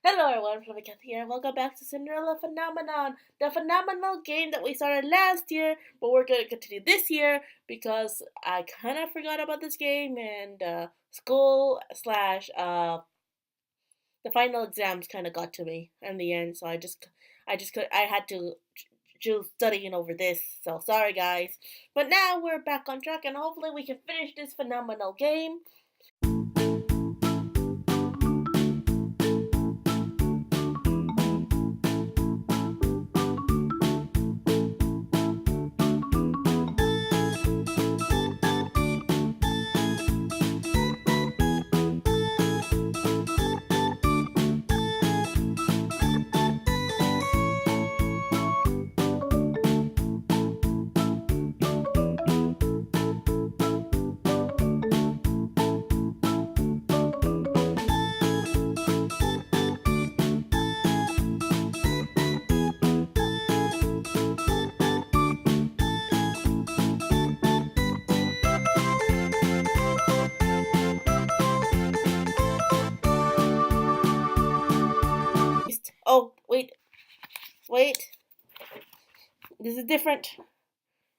Hello everyone, Fluffycat here, and welcome back to Cinderella Phenomenon, the phenomenal game that we started last year, but we're going to continue this year because I kind of forgot about this game and school slash the final exams kind of got to me in the end, so I had to choose studying over this, so sorry guys. But now we're back on track and hopefully we can finish this phenomenal game. Oh, wait, this is different.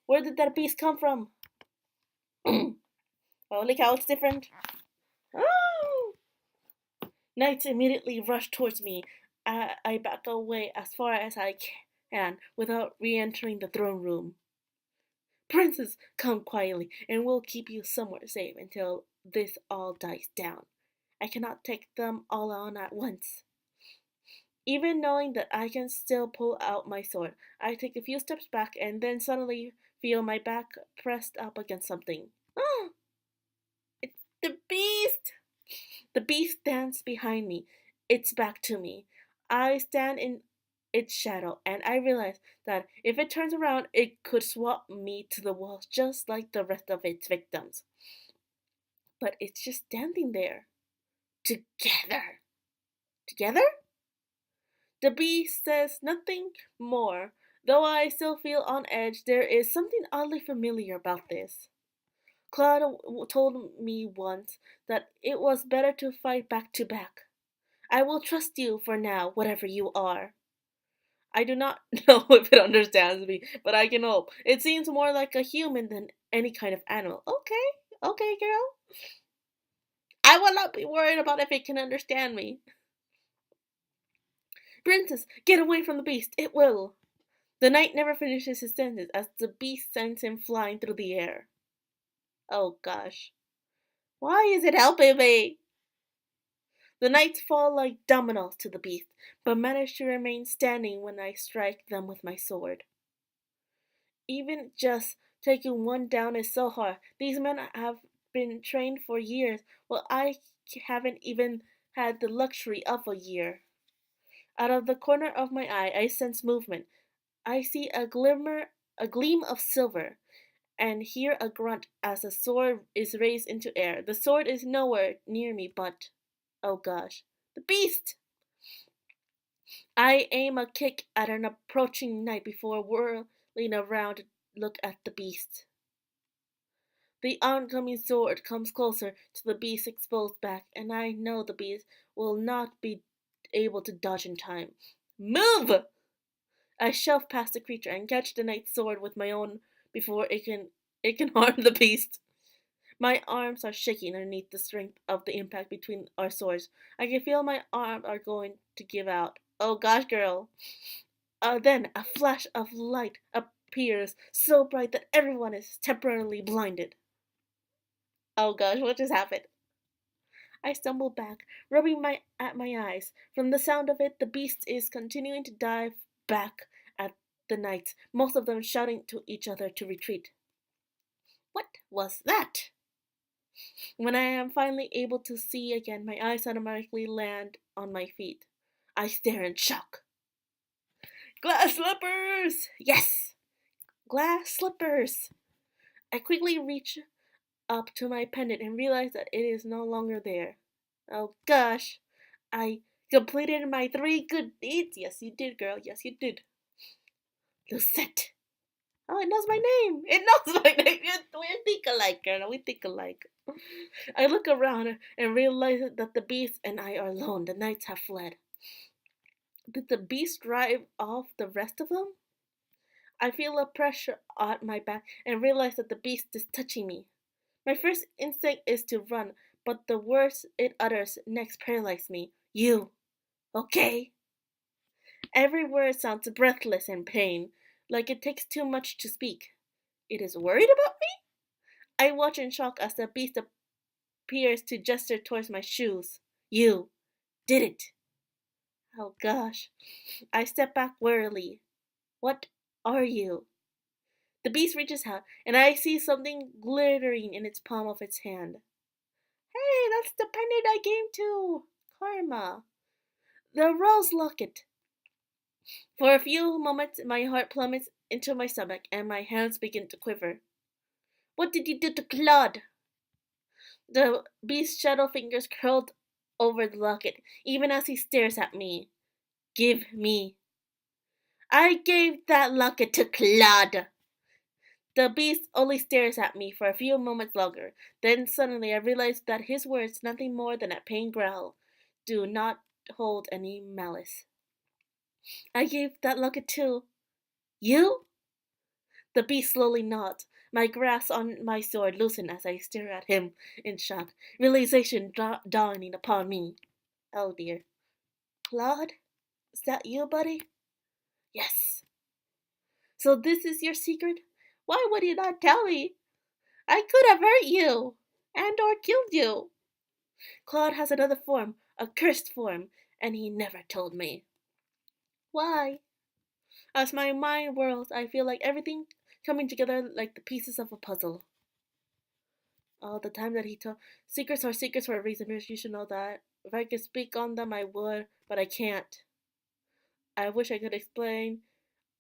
Where did that beast come from? Holy cow, it's different. Oh! Knights immediately rush towards me. I back away as far as I can without re entering the throne room. Princess, come quietly, and we'll keep you somewhere safe until this all dies down. I cannot take them all on at once. Even knowing that I can still pull out my sword, I take a few steps back and then suddenly feel my back pressed up against something. Ah! It's the beast! The beast stands behind me, its back to me. I stand in its shadow, and I realize that if it turns around, it could swap me to the wall just like the rest of its victims. But it's just standing there. Together. Together? The beast says nothing more. Though I still feel on edge, there is something oddly familiar about this. Klaude told me once that it was better to fight back to back. I will trust you for now, whatever you are. I do not know if it understands me, but I can hope. It seems more like a human than any kind of animal. Okay, girl. I will not be worried about if it can understand me. Princess, get away from the beast. It will. The knight never finishes his sentence as the beast sends him flying through the air. Oh gosh. Why is it helping me? The knights fall like dominoes to the beast, but manage to remain standing when I strike them with my sword. Even just taking one down is so hard. These men have been trained for years, while I haven't even had the luxury of a year. Out of the corner of my eye, I sense movement. I see a gleam of silver, and hear a grunt as the sword is raised into air. The sword is nowhere near me, but oh gosh, the beast! I aim a kick at an approaching knight before whirling around to look at the beast. The oncoming sword comes closer to the beast's exposed back, and I know the beast will not be able to dodge in time. Move! I shove past the creature and catch the knight's sword with my own before it can harm the beast. My arms are shaking underneath the strength of the impact between our swords. I can feel my arms are going to give out. Oh gosh, girl. Then a flash of light appears, so bright that everyone is temporarily blinded. Oh gosh, what just happened? I stumble back, rubbing at my eyes. From the sound of it, the beast is continuing to dive back at the knights, most of them shouting to each other to retreat. What was that? When I am finally able to see again, my eyes automatically land on my feet. I stare in shock. Glass slippers! Yes! Glass slippers! I quickly reach up to my pendant and realize that it is no longer there. Oh gosh! I completed my 3 good deeds. Yes, you did, girl. Yes, you did. Lucette. Oh, it knows my name. It knows my name. We think alike, girl. We think alike. I look around and realize that the beast and I are alone. The knights have fled. Did the beast drive off the rest of them? I feel a pressure at my back and realize that the beast is touching me. My first instinct is to run, but the words it utters next paralyze me. You, okay? Every word sounds breathless in pain, like it takes too much to speak. It is worried about me? I watch in shock as the beast appears to gesture towards my shoes. You did it. Oh gosh. I step back warily. What are you? The beast reaches out, and I see something glittering in its palm of its hand. Hey, that's the pendant I gave to Karma. The rose locket. For a few moments, my heart plummets into my stomach, and my hands begin to quiver. What did you do to Claude? The beast's shadow fingers curled over the locket, even as he stares at me. Give me. I gave that locket to Claude. The beast only stares at me for a few moments longer. Then suddenly I realize that his words, nothing more than a pained growl, do not hold any malice. I gave that locket to you? The beast slowly nods. My grasp on my sword loosens as I stare at him in shock, realization dawning upon me. Oh dear. Claude? Is that you, buddy? Yes. So this is your secret? Why would you not tell me? I could have hurt you and or killed you. Claude has another form, a cursed form, and he never told me. Why? As my mind whirls, I feel like everything coming together like the pieces of a puzzle. All the time that he told secrets are secrets for a reason, Pierce. You should know that. If I could speak on them, I would, but I can't. I wish I could explain.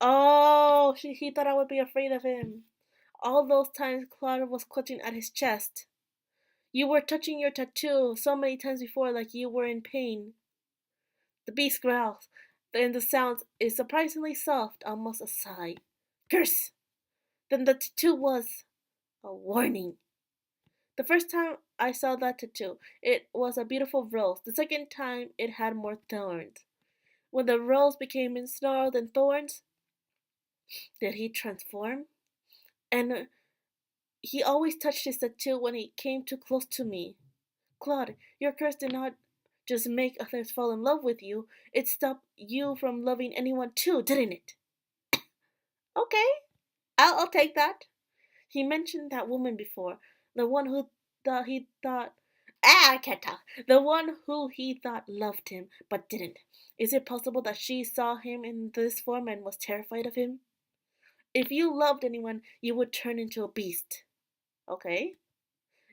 Oh, he thought I would be afraid of him. All those times Claude was clutching at his chest. You were touching your tattoo so many times before like you were in pain. The beast growls, and the sound is surprisingly soft, almost a sigh. Curse! Then the tattoo was a warning. The first time I saw that tattoo, it was a beautiful rose. The second time, it had more thorns. When the rose became ensnarled in thorns, did he transform? And he always touched his tattoo when he came too close to me. Claude, your curse did not just make others fall in love with you, it stopped you from loving anyone too, didn't it? Okay, I'll take that. He mentioned that woman before, the one who he thought. I can't talk. The one who he thought loved him, but didn't. Is it possible that she saw him in this form and was terrified of him? If you loved anyone, you would turn into a beast. Okay.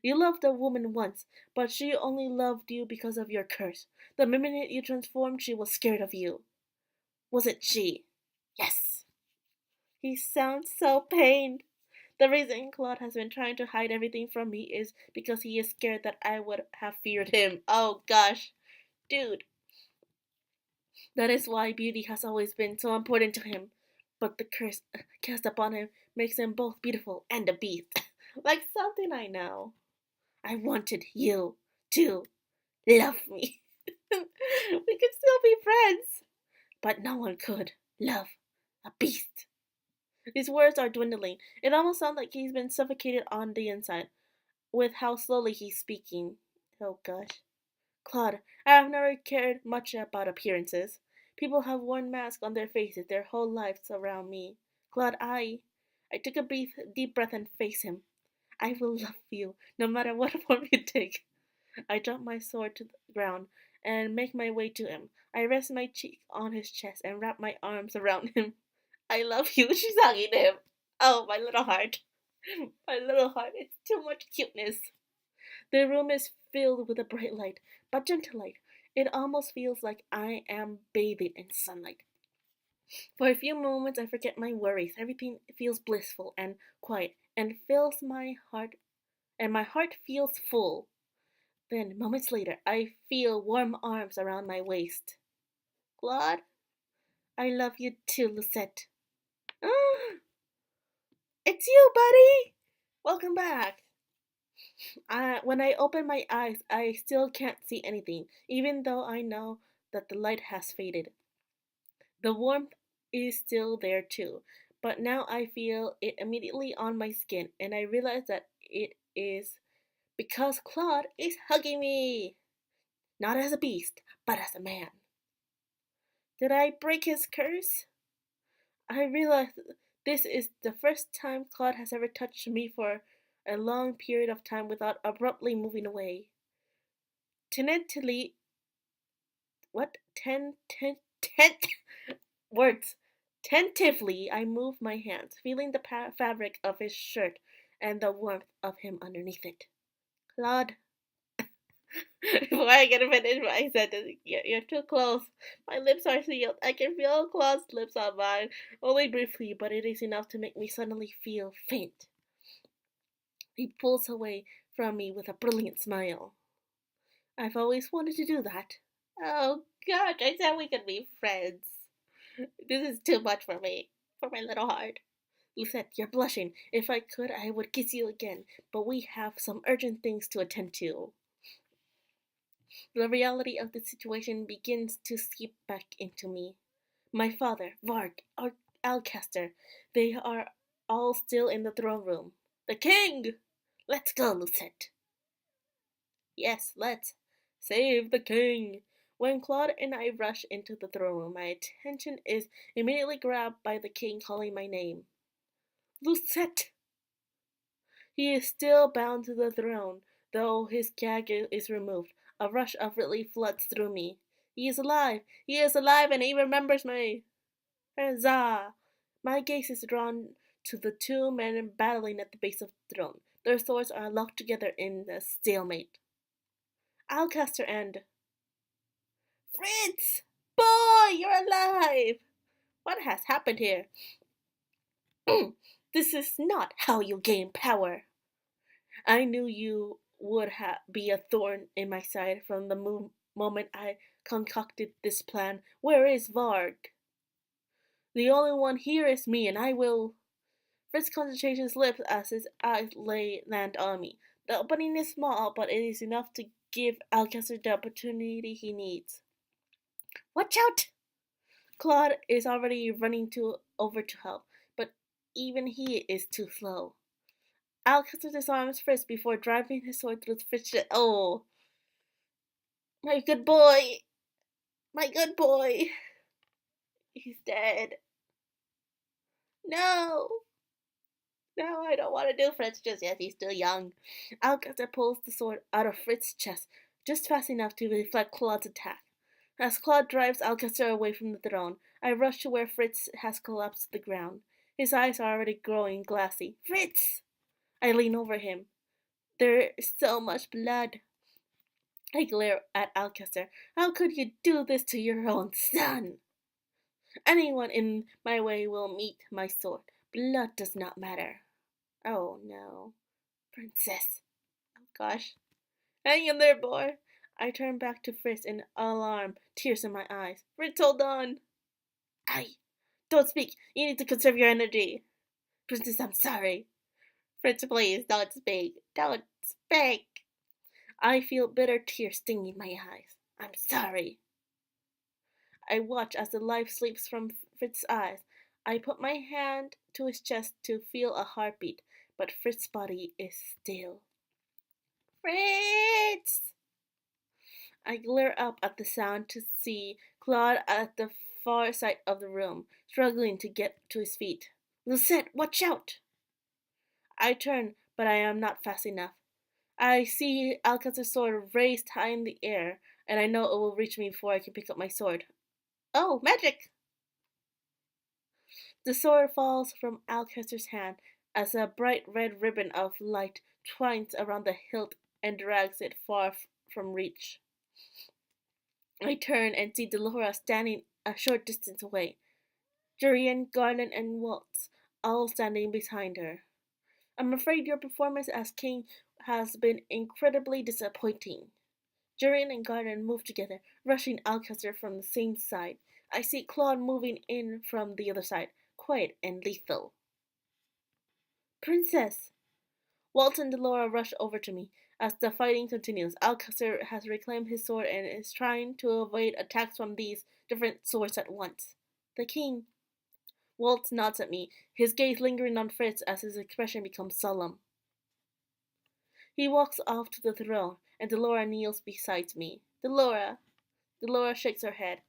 You loved a woman once, but she only loved you because of your curse. The minute you transformed, she was scared of you. Was it she? Yes. He sounds so pained. The reason Claude has been trying to hide everything from me is because he is scared that I would have feared him. Oh gosh. Dude. That is why beauty has always been so important to him. But the curse cast upon him makes him both beautiful and a beast. Like something I know. I wanted you to love me. We could still be friends. But no one could love a beast. His words are dwindling. It almost sounds like he's been suffocated on the inside with how slowly he's speaking. Oh gosh. Claude, I have never cared much about appearances. People have worn masks on their faces their whole lives around me. Claude, I took a deep breath and faced him. I will love you, no matter what form you take. I drop my sword to the ground and make my way to him. I rest my cheek on his chest and wrap my arms around him. I love you, she's hugging him. Oh, my little heart. My little heart, it's too much cuteness. The room is filled with a bright light, but gentle light. It almost feels like I am bathing in sunlight. For a few moments, I forget my worries. Everything feels blissful and quiet, and fills my heart, and my heart feels full. Then, moments later, I feel warm arms around my waist. Claude, I love you too, Lucette. Ah, it's you, buddy! Welcome back. When I open my eyes, I still can't see anything, even though I know that the light has faded. The warmth is still there too, but now I feel it immediately on my skin, and I realize that it is because Claude is hugging me, not as a beast, but as a man. Did I break his curse? I realize this is the first time Claude has ever touched me for a long period of time without abruptly moving away. Tentatively, what? Words. Tentatively, I move my hands, feeling the fabric of his shirt and the warmth of him underneath it. Claude, before I can finish my sentence, you're too close. My lips are sealed. I can feel Claude's lips on mine, only briefly, but it is enough to make me suddenly feel faint. He pulls away from me with a brilliant smile. I've always wanted to do that. Oh gosh, I said we could be friends. This is too much for me, for my little heart. Lucette, you're blushing. If I could, I would kiss you again, but we have some urgent things to attend to. The reality of the situation begins to seep back into me. My father, Varg, Alcaster, they are all still in the throne room. The king! Let's go, Lucette. Yes, let's. Save the king. When Claude and I rush into the throne room, my attention is immediately grabbed by the king calling my name. Lucette! He is still bound to the throne, though his gag is removed. A rush of relief floods through me. He is alive! He is alive and he remembers me! Huzzah! My gaze is drawn to the two men battling at the base of the throne. Their swords are locked together in a stalemate. Alcaster and Fritz! Boy, you're alive! What has happened here? This is not how you gain power. I knew you would be a thorn in my side from the moment I concocted this plan. Where is Varg? The only one here is me, and I will. Fritz's concentration slips as his eyes land on me. The opening is small, but it is enough to give Alcaster the opportunity he needs. Watch out! Claude is already running over to help, but even he is too slow. Alcaster disarms Fritz before driving his sword through Fritz's chest. Oh, my good boy! My good boy! He's dead. No! No, I don't want to do Fritz just yet. He's still young. Alcaster pulls the sword out of Fritz's chest, just fast enough to deflect Claude's attack. As Claude drives Alcaster away from the throne, I rush to where Fritz has collapsed to the ground. His eyes are already growing glassy. Fritz! I lean over him. There is so much blood. I glare at Alcaster. How could you do this to your own son? Anyone in my way will meet my sword. Blood does not matter. Oh no. Princess. Oh gosh. Hang in there, boy. I turn back to Fritz in alarm, tears in my eyes. Fritz, hold on. Don't speak. You need to conserve your energy. Princess, I'm sorry. Fritz, please, don't speak. Don't speak. I feel bitter tears stinging my eyes. I'm sorry. I watch as the life sleeps from Fritz's eyes. I put my hand to his chest to feel a heartbeat, but Fritz's body is still. Fritz! I glare up at the sound to see Claude at the far side of the room, struggling to get to his feet. Lucette, watch out! I turn, but I am not fast enough. I see Alcaster's sword raised high in the air, and I know it will reach me before I can pick up my sword. Oh, magic! The sword falls from Alcaster's hand as a bright red ribbon of light twines around the hilt and drags it far from reach. I turn and see Delora standing a short distance away. Jurian, Garland, and Waltz all standing behind her. I'm afraid your performance as king has been incredibly disappointing. Jurian and Garland move together, rushing Alcaster from the same side. I see Claude moving in from the other side, quiet and lethal. Princess! Walt and Delora rush over to me. As the fighting continues, Alcaster has reclaimed his sword and is trying to evade attacks from these different swords at once. The king. Walt nods at me, his gaze lingering on Fritz as his expression becomes solemn. He walks off to the throne, and Delora kneels beside me. Delora shakes her head,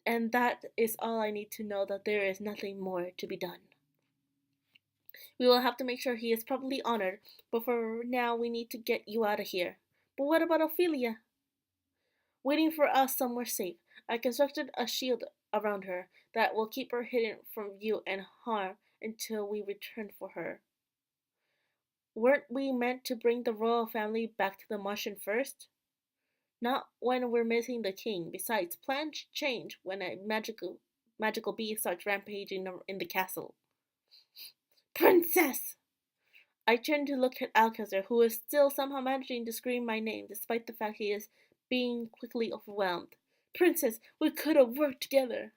and that is all I need to know that there is nothing more to be done. We will have to make sure he is properly honored, but for now we need to get you out of here. But what about Ophelia? Waiting for us somewhere safe. I constructed a shield around her that will keep her hidden from view and harm until we return for her. Weren't we meant to bring the royal family back to the Martian first? Not when we're missing the king. Besides, plans change when a magical bee starts rampaging in the castle. Princess! I turn to look at Alcazar, who is still somehow managing to scream my name, despite the fact he is being quickly overwhelmed. Princess, we could have worked together.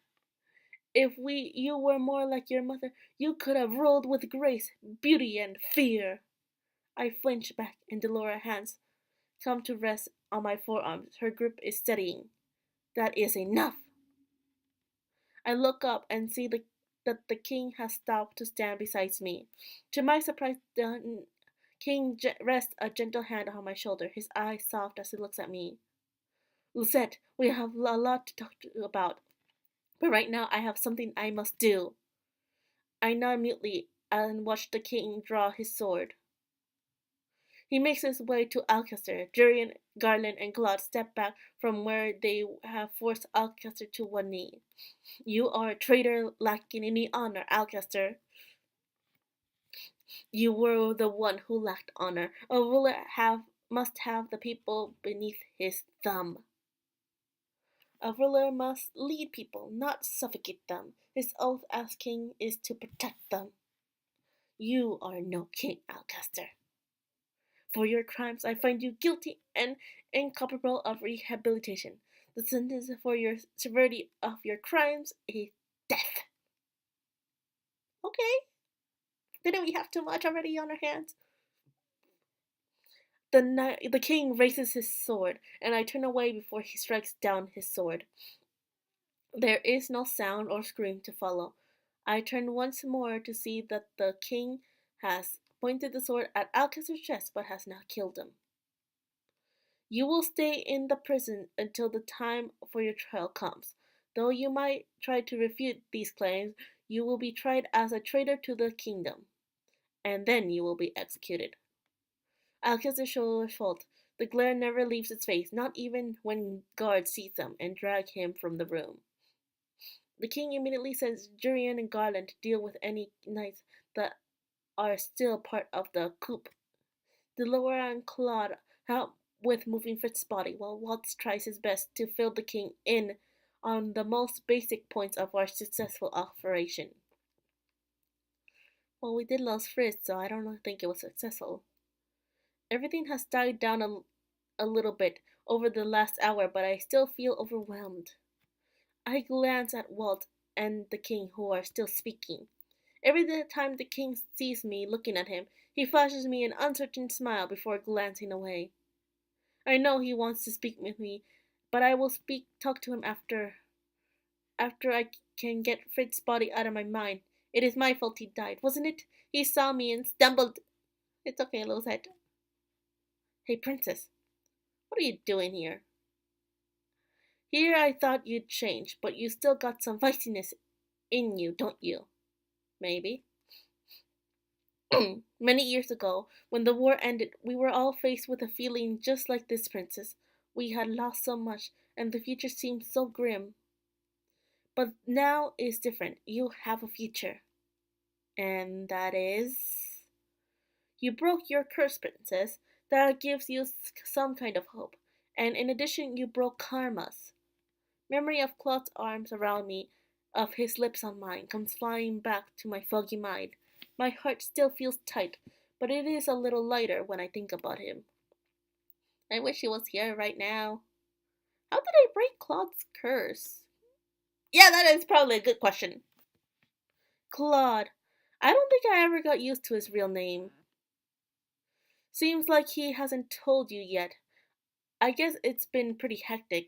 If you were more like your mother, you could have ruled with grace, beauty, and fear. I flinch back, and Delora's hands come to rest on my forearms. Her grip is steadying. That is enough. I look up and see that the king has stopped to stand beside me. To my surprise, the king rests a gentle hand on my shoulder, his eyes soft as he looks at me. Lucette, we have a lot to talk about, but right now I have something I must do. I nod mutely and watch the king draw his sword. He makes his way to Alcaster. Jurian, Garland, and Claude step back from where they have forced Alcaster to one knee. You are a traitor lacking any honor, Alcaster. You were the one who lacked honor. A ruler must have the people beneath his thumb. A ruler must lead people, not suffocate them. His oath as king is to protect them. You are no king, Alcaster. For your crimes, I find you guilty and incapable of rehabilitation. The sentence for your severity of your crimes is death. Okay, didn't we have too much already on our hands? The king raises his sword, and I turn away before he strikes down his sword. There is no sound or scream to follow. I turn once more to see that the king has pointed the sword at Alcazar's chest but has not killed him. You will stay in the prison until the time for your trial comes. Though you might try to refute these claims, you will be tried as a traitor to the kingdom, and then you will be executed. Alcazar's shoulders fold. The glare never leaves his face, not even when guards seize him and drag him from the room. The king immediately sends Jurian and Garland to deal with any knights that are still part of the coup. Delora and Claude help with moving Fritz's body, while Watts tries his best to fill the king in on the most basic points of our successful operation. Well, we did lose Fritz, so I don't think it was successful. Everything has died down a little bit over the last hour, but I still feel overwhelmed. I glance at Walt and the king, who are still speaking. Every time the king sees me looking at him, he flashes me an uncertain smile before glancing away. I know he wants to speak with me, but I will talk to him after I can get Fritz's body out of my mind. It is my fault he died, wasn't it? He saw me and stumbled. It's okay, Losette. Hey, princess, what are you doing here? Here I thought you'd change, but you still got some feistiness in you, don't you? Maybe. Many years ago, when the war ended, we were all faced with a feeling just like this, princess. We had lost so much, and the future seemed so grim. But now is different. You have a future. And that is? You broke your curse, princess. That gives you some kind of hope. And in addition, you broke karma's. Memory of Claude's arms around me, of his lips on mine, comes flying back to my foggy mind. My heart still feels tight, but it is a little lighter when I think about him. I wish he was here right now. How did I break Claude's curse? Yeah, that is probably a good question. Claude. I don't think I ever got used to his real name. Seems like he hasn't told you yet. I guess it's been pretty hectic.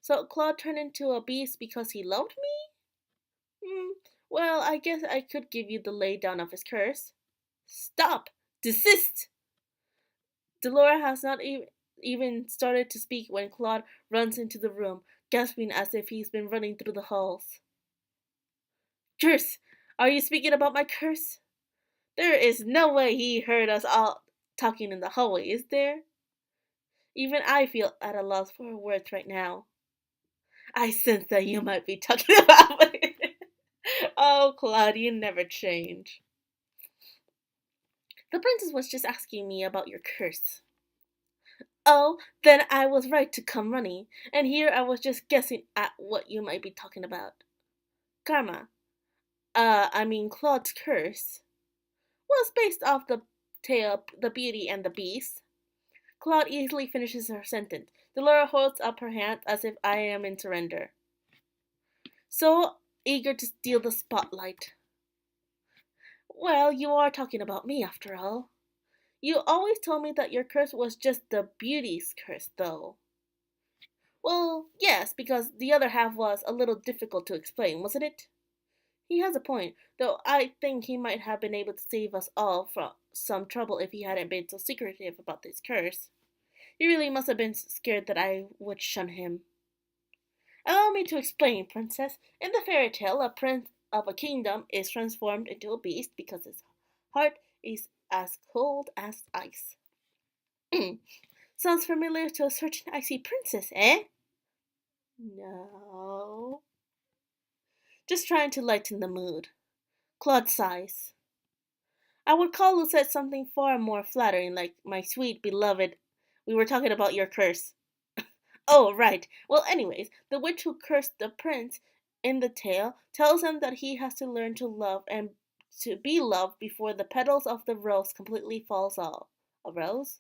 So Claude turned into a beast because he loved me? Hmm, well, I guess I could give you the laydown of his curse. Stop! Desist! Delora has not even started to speak when Claude runs into the room, gasping as if he's been running through the halls. Curse! Are you speaking about my curse? There is no way he heard us all talking in the hallway, is there? Even I feel at a loss for words right now. I sense that you might be talking about me. Oh, Claude, you never change. The princess was just asking me about your curse. Oh, then I was right to come running, and here I was just guessing at what you might be talking about. Karma, I mean Claude's curse, was based off the tale The Beauty and the Beast. Claude easily finishes her sentence. Delora holds up her hand as if I am in surrender. So eager to steal the spotlight. Well, you are talking about me after all. You always told me that your curse was just the beauty's curse, though. Well, yes, because the other half was a little difficult to explain, wasn't it? He has a point, though I think he might have been able to save us all from some trouble if he hadn't been so secretive about this curse. He really must have been scared that I would shun him. Allow me to explain, princess. In the fairy tale, a prince of a kingdom is transformed into a beast because his heart is as cold as ice. Sounds familiar to a certain icy princess, eh? No. Just trying to lighten the mood. Claude sighs. I would call Lucette something far more flattering, like my sweet beloved. We were talking about your curse. Oh, right. Well, anyways, the witch who cursed the prince in the tale tells him that he has to learn to love and to be loved before the petals of the rose completely falls off. A rose?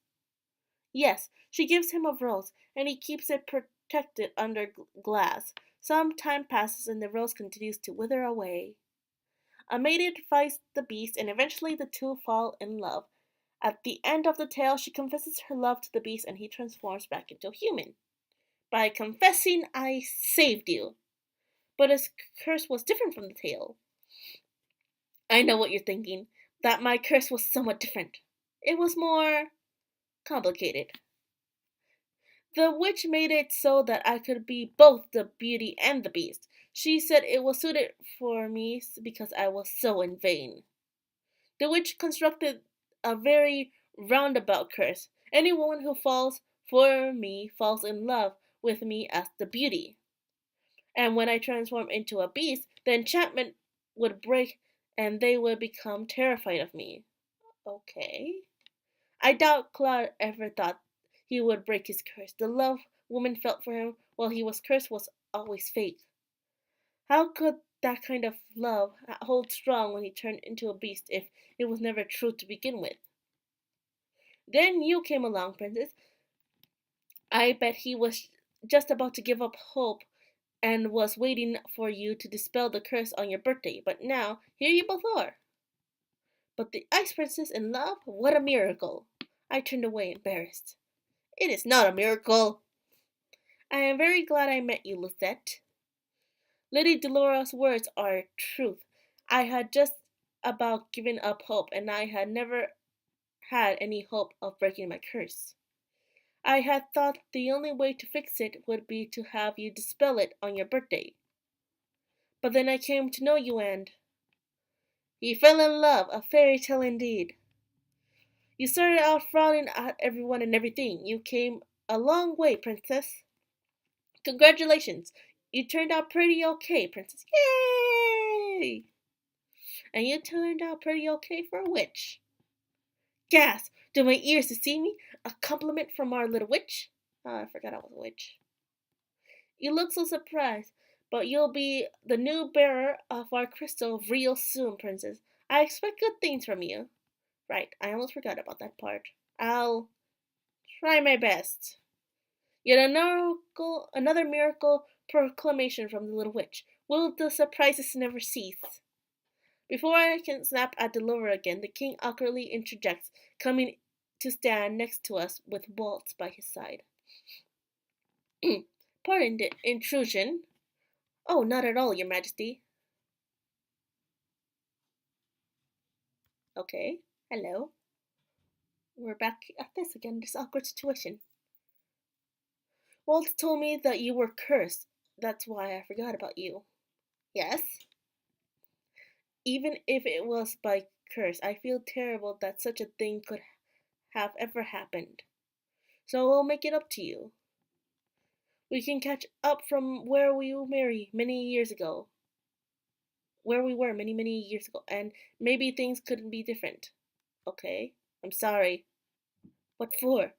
Yes, she gives him a rose, and he keeps it protected under glass. Some time passes, and the rose continues to wither away. A maiden fights the beast, and eventually the two fall in love. At the end of the tale, she confesses her love to the beast, and he transforms back into a human. By confessing, I saved you. But his curse was different from the tale. I know what you're thinking, that my curse was somewhat different. It was more complicated. The witch made it so that I could be both the beauty and the beast. She said it was suited for me because I was so in vain. The witch constructed a very roundabout curse. Any woman who falls for me falls in love with me as the beauty. And when I transform into a beast, the enchantment would break and they would become terrified of me. Okay. I doubt Claude ever thought he would break his curse. The love woman felt for him while he was cursed was always fake. How could that kind of love hold strong when he turned into a beast if it was never true to begin with? Then you came along, Princess. I bet he was just about to give up hope and was waiting for you to dispel the curse on your birthday, but now here you both are. But the Ice Princess in love? What a miracle! I turned away embarrassed. It is not a miracle. I am very glad I met you, Lucette. Lady Delora's words are truth. I had just about given up hope, and I had never had any hope of breaking my curse. I had thought the only way to fix it would be to have you dispel it on your birthday. But then I came to know you and you fell in love, a fairy tale indeed. You started out frowning at everyone and everything. You came a long way, Princess. Congratulations. You turned out pretty okay, Princess. Yay! And you turned out pretty okay for a witch. Gasp! Do my ears deceive me? A compliment from our little witch? Oh, I forgot I was a witch. You look so surprised, but you'll be the new bearer of our crystal real soon, Princess. I expect good things from you. Right, I almost forgot about that part. I'll try my best. Yet another miracle proclamation from the little witch. Will the surprises never cease? Before I can snap at Delora again, the king awkwardly interjects, coming to stand next to us with Waltz by his side. Pardon the intrusion. Oh, not at all, Your Majesty. Okay, hello. We're back at this again, this awkward situation. Walt told me that you were cursed. That's why I forgot about you. Yes? Even if it was by curse, I feel terrible that such a thing could have ever happened. So we'll make it up to you. We can catch up from where we were many years ago. Where we were many years ago, and maybe things couldn't be different. Okay? I'm sorry. What for?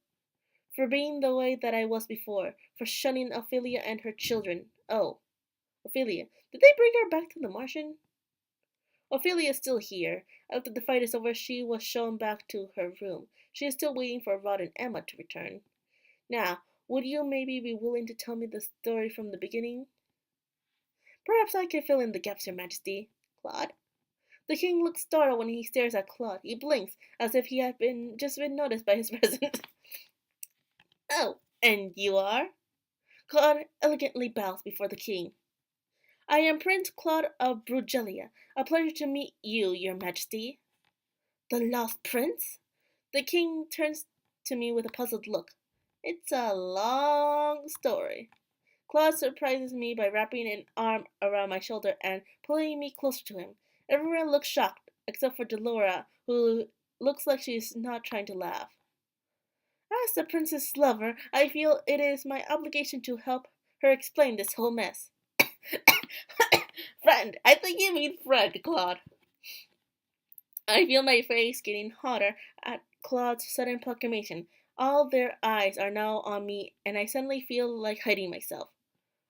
For being the way that I was before, for shunning Ophelia and her children. Oh, Ophelia. Did they bring her back to the Martian? Ophelia is still here. After the fight is over, she was shown back to her room. She is still waiting for Rod and Emma to return. Now, would you maybe be willing to tell me the story from the beginning? Perhaps I can fill in the gaps, Your Majesty. Claude? The king looks startled when he stares at Claude. He blinks, as if he had just been noticed by his presence. Oh, and you are? Claude elegantly bows before the king. I am Prince Claude of Brugelia. A pleasure to meet you, Your Majesty. The lost prince? The king turns to me with a puzzled look. It's a long story. Claude surprises me by wrapping an arm around my shoulder and pulling me closer to him. Everyone looks shocked, except for Delora, who looks like she's not trying to laugh. As the prince's lover, I feel it is my obligation to help her explain this whole mess. Friend, I think you mean friend, Claude. I feel my face getting hotter at Claude's sudden proclamation. All their eyes are now on me, and I suddenly feel like hiding myself.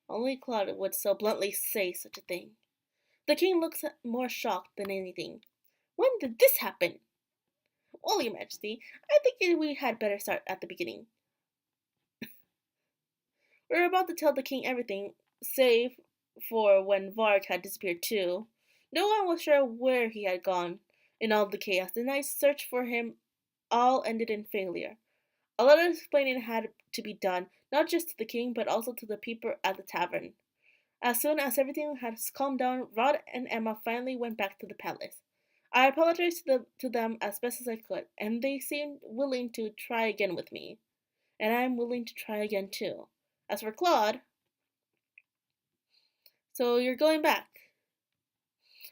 Only Claude would so bluntly say such a thing. The king looks more shocked than anything. When did this happen? Well, Your Majesty, I think we had better start at the beginning. We were about to tell the king everything, save for when Varg had disappeared too. No one was sure where he had gone. In all the chaos, the night's search for him all ended in failure. A lot of explaining had to be done, not just to the king, but also to the people at the tavern. As soon as everything had calmed down, Rod and Emma finally went back to the palace. I apologized to them as best as I could, and they seemed willing to try again with me. And I'm willing to try again too. As for Claude, so you're going back.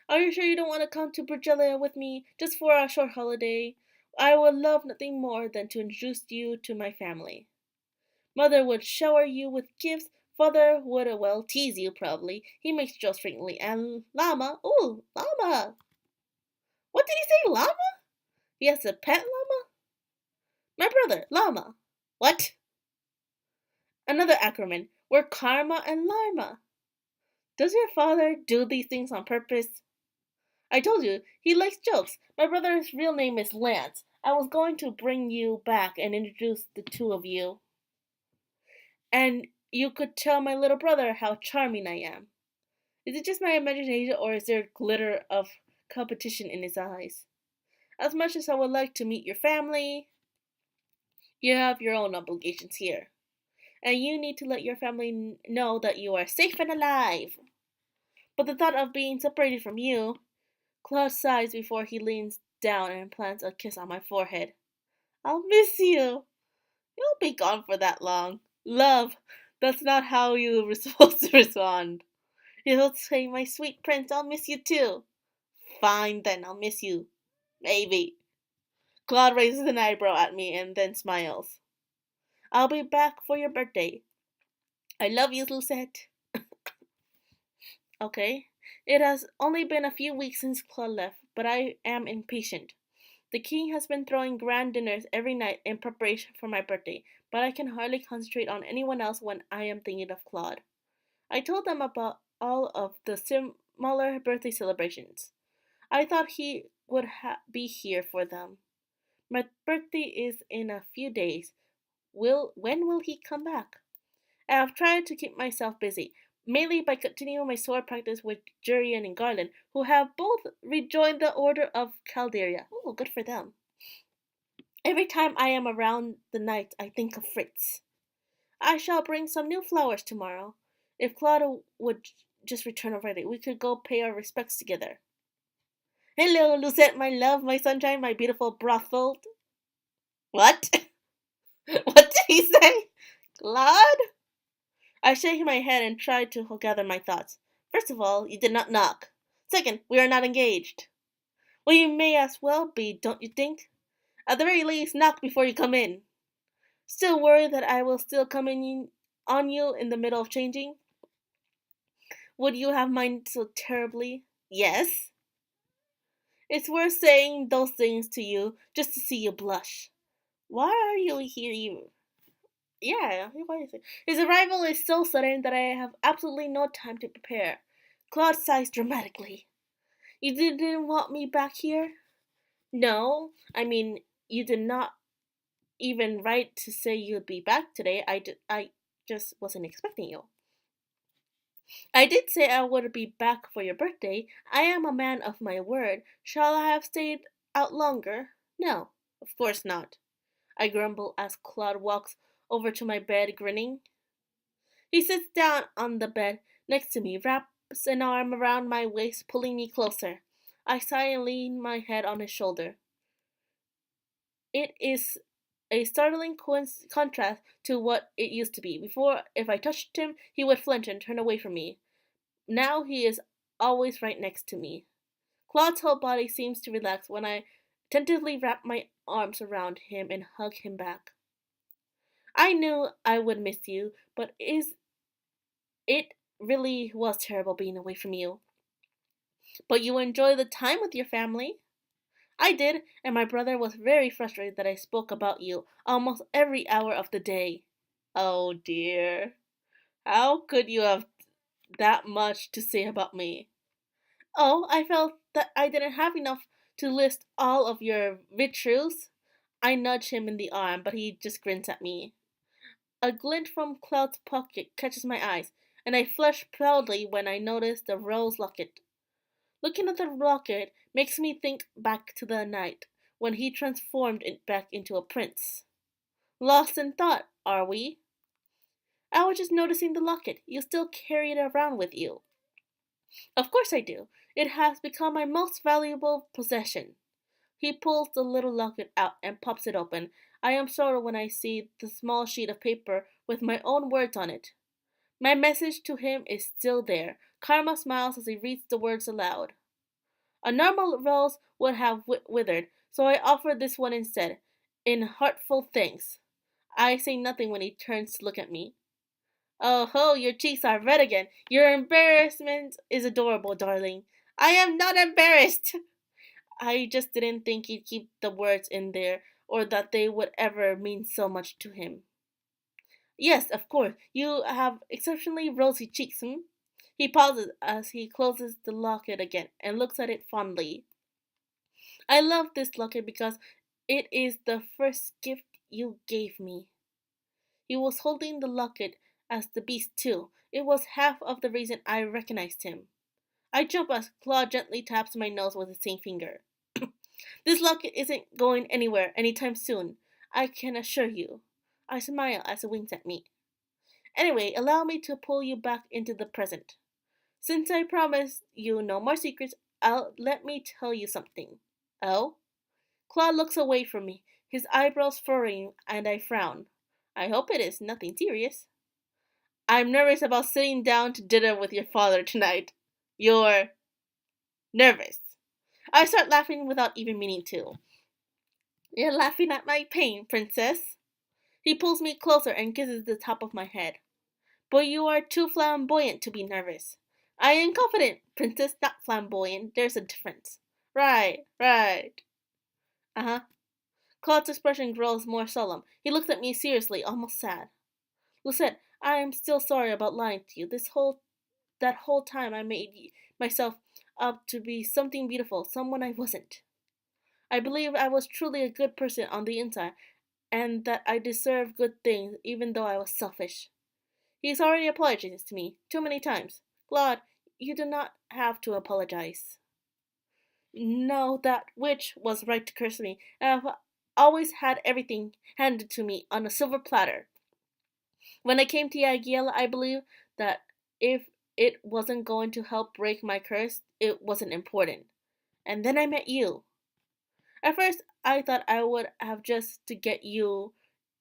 Are you sure you don't want to come to Brugelia with me just for a short holiday? I would love nothing more than to introduce you to my family. Mother would shower you with gifts. Father would, well, tease you probably. He makes jokes frequently. And Llama, ooh, Llama. What did he say, Llama? He has a pet llama? My brother, Llama. What? Another acronym. We're Karma and Lima. Does your father do these things on purpose? I told you, he likes jokes. My brother's real name is Lance. I was going to bring you back and introduce the two of you. And you could tell my little brother how charming I am. Is it just my imagination, or is there glitter of competition in his eyes? As much as I would like to meet your family, you have your own obligations here. And you need to let your family know that you are safe and alive. But the thought of being separated from you, Claude sighs before he leans down and plants a kiss on my forehead. I'll miss you. You'll be gone for that long. Love, that's not how you were supposed to respond. He'll say, my sweet prince, I'll miss you too. Fine then, I'll miss you. Maybe. Claude raises an eyebrow at me and then smiles. I'll be back for your birthday. I love you, Lucette. Okay. It has only been a few weeks since Claude left, but I am impatient. The king has been throwing grand dinners every night in preparation for my birthday, but I can hardly concentrate on anyone else when I am thinking of Claude. I told them about all of the smaller birthday celebrations. I thought he would be here for them. My birthday is in a few days. When will he come back? I have tried to keep myself busy, mainly by continuing my sword practice with Jurian and Garland, who have both rejoined the Order of Calderia. Oh, good for them. Every time I am around the night, I think of Fritz. I shall bring some new flowers tomorrow. If Claude would just return already, we could go pay our respects together. Hello, Lucette, my love, my sunshine, my beautiful brothel. What? What did he say? Claude? I shake my head and try to gather my thoughts. First of all, you did not knock. Second, we are not engaged. Well, you may as well be, don't you think? At the very least, knock before you come in. Still worried that I will still come in on you in the middle of changing? Would you have minded so terribly? Yes. It's worth saying those things to you just to see you blush. Why are you here? Yeah, why is it? His arrival is so sudden that I have absolutely no time to prepare. Claude sighs dramatically. You didn't want me back here? No, I mean, you did not even write to say you'd be back today. I just wasn't expecting you. I did say I would be back for your birthday. I am a man of my word. Shall I have stayed out longer? No, of course not. I grumble as Claude walks over to my bed, grinning. He sits down on the bed next to me, wraps an arm around my waist, pulling me closer. I sigh and lean my head on his shoulder. It is a startling contrast to what it used to be. Before, if I touched him, he would flinch and turn away from me. Now he is always right next to me. Claude's whole body seems to relax when I tentatively wrap my arms around him and hug him back. I knew I would miss you, but it really was terrible being away from you. But you enjoy the time with your family? I did, and my brother was very frustrated that I spoke about you almost every hour of the day. Oh dear. How could you have that much to say about me? Oh, I felt that I didn't have enough to list all of your virtues. I nudge him in the arm, but he just grins at me. A glint from Cloud's pocket catches my eyes, and I flush proudly when I notice the rose locket. Looking at the locket makes me think back to the night when he transformed it back into a prince. Lost in thought, are we? I was just noticing the locket. You still carry it around with you. Of course I do. It has become my most valuable possession. He pulls the little locket out and pops it open. I am startled when I see the small sheet of paper with my own words on it. My message to him is still there. Karma smiles as he reads the words aloud. A normal rose would have withered, so I offer this one instead, in heartfelt thanks. I say nothing when he turns to look at me. Oh ho, your cheeks are red again. Your embarrassment is adorable, darling. I am not embarrassed. I just didn't think he'd keep the words in there, or that they would ever mean so much to him. Yes, of course, you have exceptionally rosy cheeks, hmm? He pauses as he closes the locket again and looks at it fondly. I love this locket because it is the first gift you gave me. He was holding the locket as the beast too. It was half of the reason I recognized him. I jump as Claude gently taps my nose with his same finger. This locket isn't going anywhere anytime soon, I can assure you. I smile as he winks at me. Anyway, allow me to pull you back into the present. Since I promised you no more secrets, let me tell you something. Oh? Claude looks away from me, his eyebrows furrowing, and I frown. I hope it is nothing serious. I'm nervous about sitting down to dinner with your father tonight. You're nervous. I start laughing without even meaning to. You're laughing at my pain, princess. He pulls me closer and kisses the top of my head. But you are too flamboyant to be nervous. I am confident, princess, not flamboyant. There's a difference. Right, right. Uh-huh. Claude's expression grows more solemn. He looks at me seriously, almost sad. Lucette, I am still sorry about lying to you. That whole time I made myself up to be something beautiful, someone I wasn't. I believe I was truly a good person on the inside, and that I deserved good things even though I was selfish. He's already apologized to me too many times. Claude, you do not have to apologize. No, that witch was right to curse me. always had everything handed to me on a silver platter. When I came to Yagiela, I believed that if it wasn't going to help break my curse, it wasn't important. And then I met you. At first, I thought I would have just to get you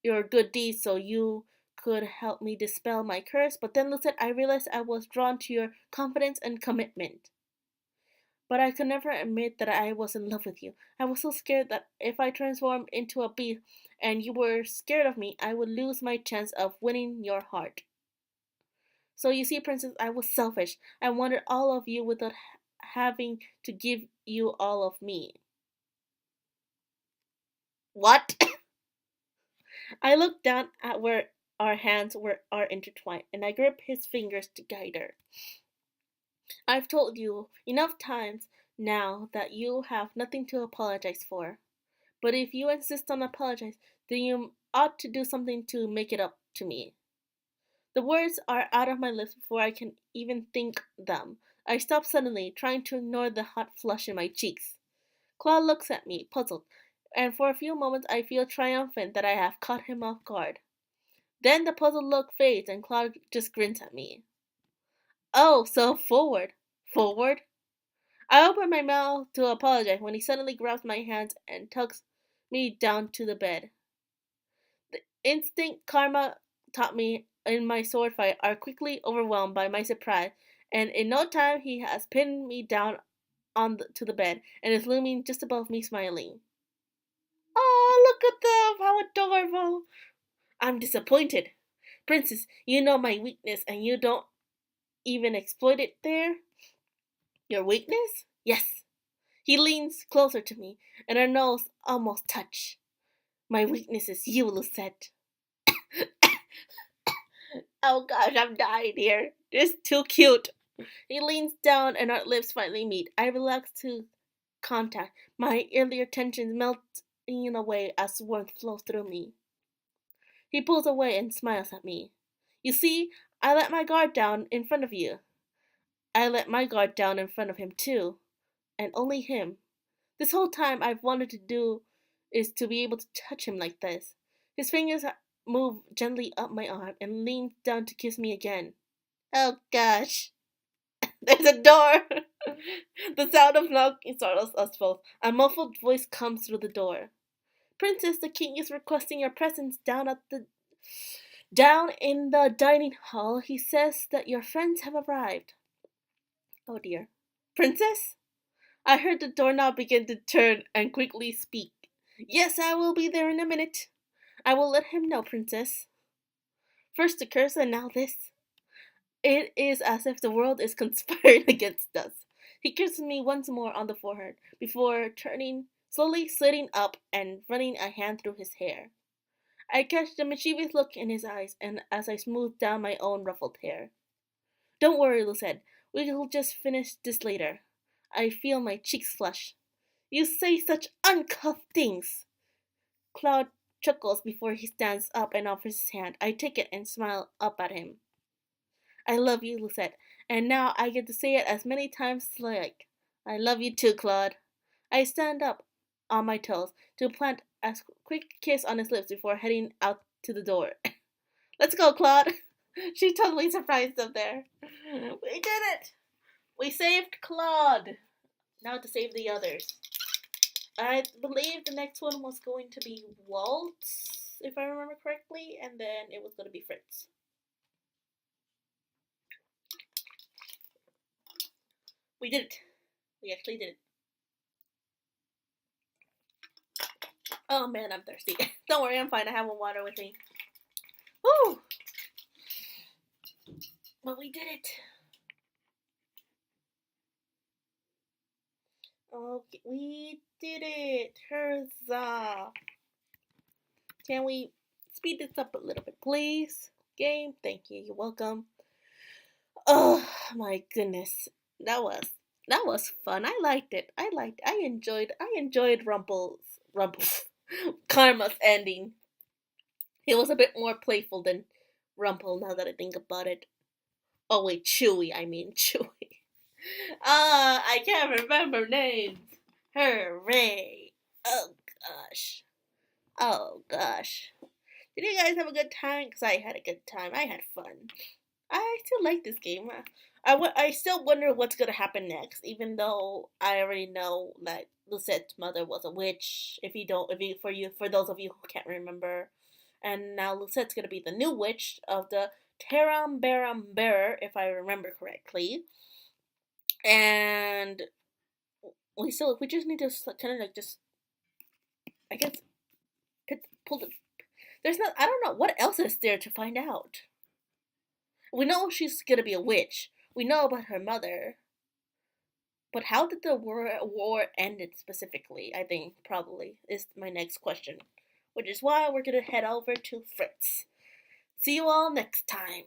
your good deeds so you could help me dispel my curse, but then, Lucette, I realized I was drawn to your confidence and commitment. But I could never admit that I was in love with you. I was so scared that if I transformed into a beast and you were scared of me, I would lose my chance of winning your heart. So you see, Princess, I was selfish. I wanted all of you without having to give you all of me. What? I looked down at where our hands are intertwined, and I gripped his fingers to guide her. I've told you enough times now that you have nothing to apologize for. But if you insist on apologizing, then you ought to do something to make it up to me. The words are out of my lips before I can even think them. I stop suddenly, trying to ignore the hot flush in my cheeks. Claude looks at me, puzzled, and for a few moments I feel triumphant that I have caught him off guard. Then the puzzled look fades and Claude just grins at me. Oh, so forward. Forward? I open my mouth to apologize when he suddenly grabs my hands and tugs me down to the bed. The instinct karma taught me in my sword fight are quickly overwhelmed by my surprise, and in no time he has pinned me down to the bed and is looming just above me smiling. Oh, look at them! How adorable! I'm disappointed. Princess, you know my weakness and you don't even exploit it there? Your weakness? Yes. He leans closer to me, and our nose almost touch. My weakness is you, Lucette. Oh gosh, I'm dying here. This is too cute. He leans down and our lips finally meet. I relax to contact, my earlier tensions melting away as warmth flows through me. He pulls away and smiles at me. You see, I let my guard down in front of you. I let my guard down in front of him too, and only him. This whole time I've wanted to do is to be able to touch him like this. His fingers move gently up my arm and leans down to kiss me again. Oh gosh. There's a door! The sound of knocking startles us both. A muffled voice comes through the door. Princess, the king is requesting your presence down in the dining hall. He says that your friends have arrived. Oh dear. Princess? I heard the doorknob begin to turn and quickly speak. Yes, I will be there in a minute. I will let him know, Princess. First the curse and now this. It is as if the world is conspiring against us. He kisses me once more on the forehead before turning, slowly sitting up and running a hand through his hair. I catch the mischievous look in his eyes and as I smooth down my own ruffled hair. Don't worry, Lucette. We'll just finish this later. I feel my cheeks flush. You say such uncouth things. Claude chuckles before he stands up and offers his hand. I take it and smile up at him. I love you, Lucette, and now I get to say it as many times as I like. I love you too, Claude. I stand up on my toes to plant a quick kiss on his lips before heading out to the door. Let's go, Claude. She's totally surprised up there. We did it! We saved Claude. Now to save the others. I believe the next one was going to be Waltz, if I remember correctly, and then it was going to be Fritz. We did it. We actually did it. Oh man, I'm thirsty. Don't worry, I'm fine. I have a water with me. Woo! But we did it. Okay, we did it. Huzzah! Can we speed this up a little bit, please? Game, thank you. You're welcome. Oh my goodness, that was fun. I liked it. I enjoyed Rumple's Karma's ending. He was a bit more playful than Rumple. Now that I think about it. Oh wait, Chewy. I mean Chewy. I can't remember names. Hooray! Oh gosh. Oh gosh. Did you guys have a good time? Because I had a good time. I had fun. I still like this game. I still wonder what's gonna happen next, even though I already know that Lucettes' mother was a witch. For those of you who can't remember, and now Lucette's gonna be the new witch of the Teram Baram Bearer, if I remember correctly. And we just need to kind of like just, I guess, pull the. There's not. I don't know what else is there to find out. We know she's gonna be a witch. We know about her mother. But how did the war ended specifically? I think probably is my next question, which is why we're gonna head over to Fritz. See you all next time.